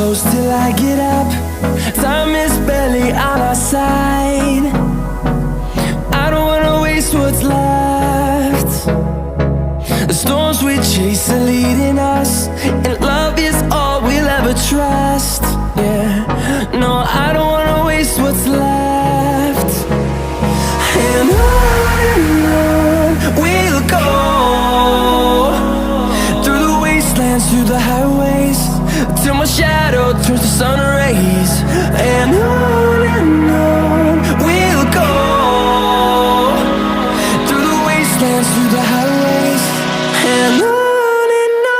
close till I get up. Time is barely on our side. I don't wanna waste what's left. The storms we chase are leading us, and love is all we'll ever trust. Yeah, no, I don't wanna waste what's left. And on we'll go, through the wastelands, through the highways, till my shadow turns to sun rays. And on we'll go, through the wastelands, through the highways, and on we'll go.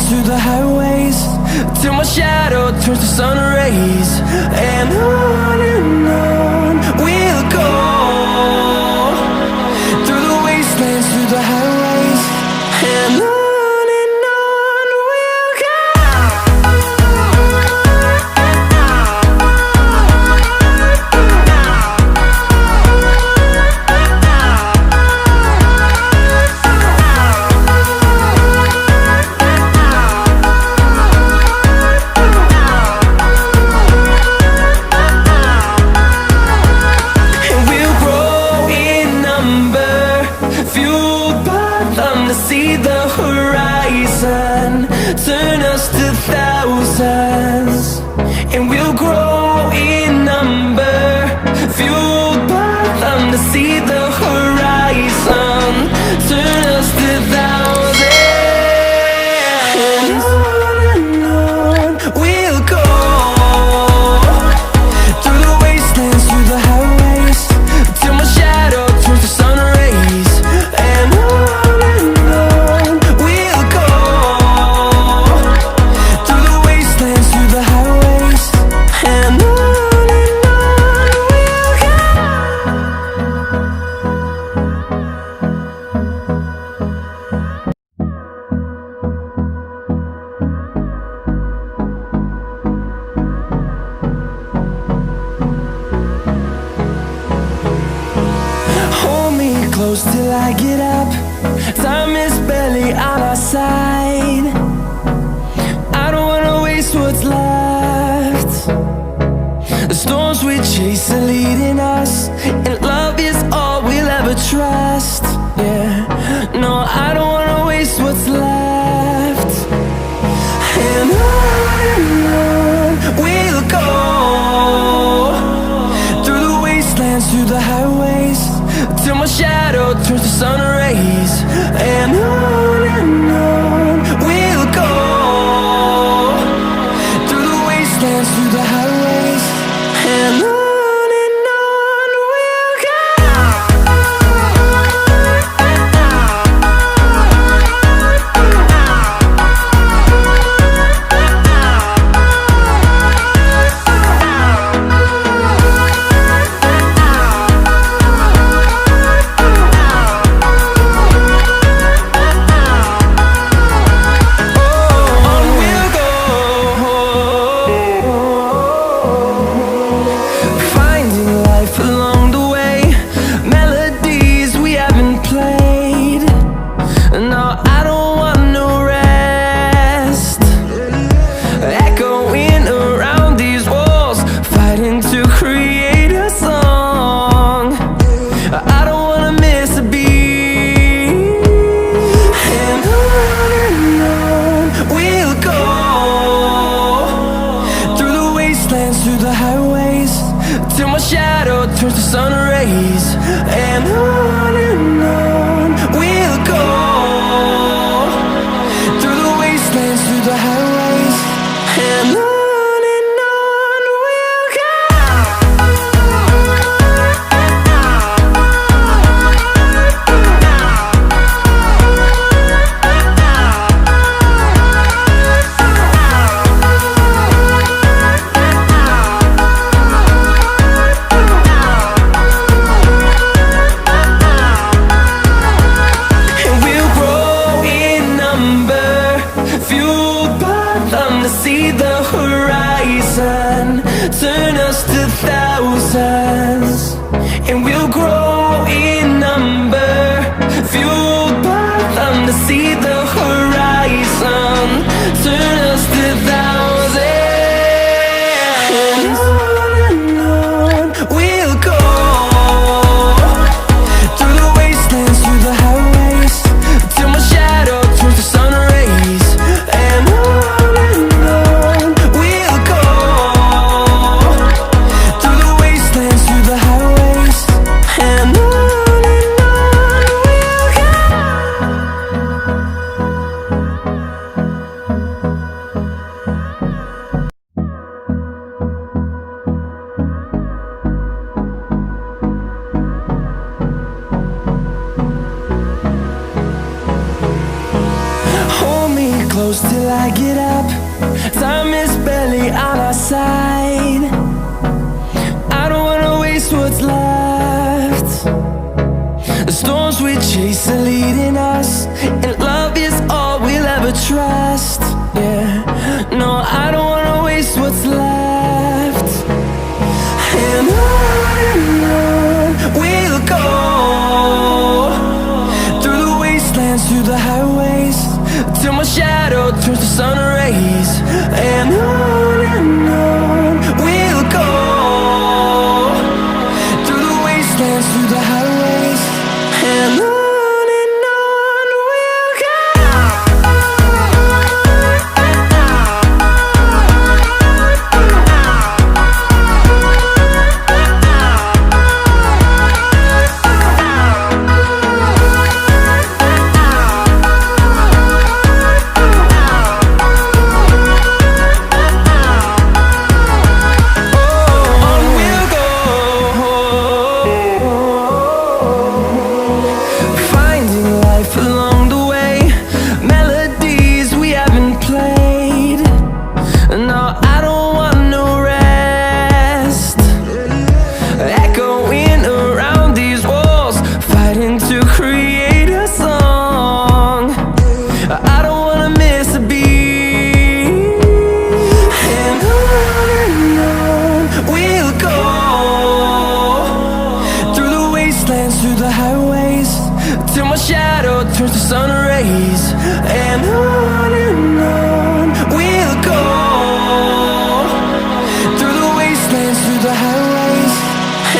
Through the highways, till my shadow turns to sun rays. And on we'll go, through the wastelands, through the highways, and on we'll go. See the horizon, turn us to thousands, and we'll grow in number, fueled by them to see the horizon, turn us to thousands. And on we'll go, through the wastelands, through the highways, till my shadow turns to sun rays. And close till I get up. Time is barely on our side. I don't wanna waste what's left. The storms we chase are leading us, and love is all we'll ever trust. Yeah, no, I don't wanna waste what's left. And on we'll go, through the wastelands, through the highways, till my shadow turns to sun rays. And on we'll go, through the wastelands, through the highways, and on we'll go. rays, and on we'll go, through the wastelands, through the highways, and on we'll go. See the horizon, turn us to thousands, and we'll grow in number, fueled by them to see the horizon, turn us to thousands, and on we'll go, through the wastelands, through the highways, till my shadow turns to sun rays, and on close till I get up. Time is barely on our side. I don't wanna waste what's left. The storms we chase are leading us, and love is all we'll ever trust. Yeah, no, I don't wanna waste what's left. And on we'll go, through the wastelands, through the highways, till my shadow turns to sun rays, and on we'll go, through the wastelands, through the highways, and on we'll go. Through the highways, till my shadow turns to sun rays, and on we'll go, through the wastelands, through the highways,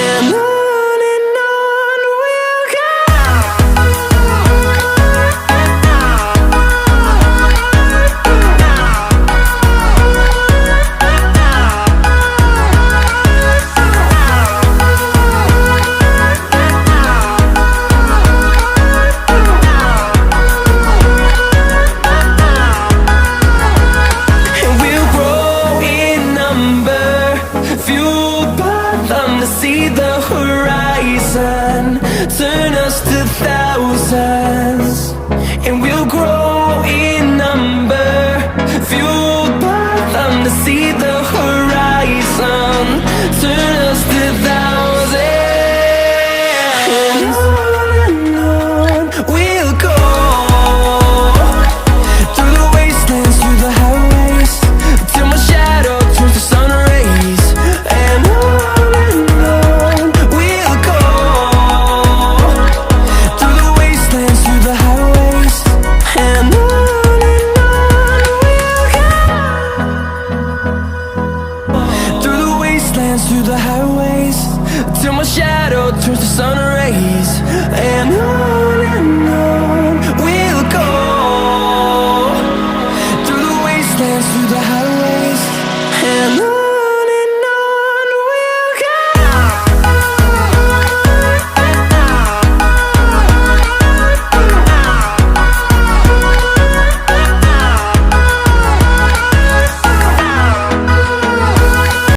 and on we'll go. See the horizon, turn us to thousands, and we'll grow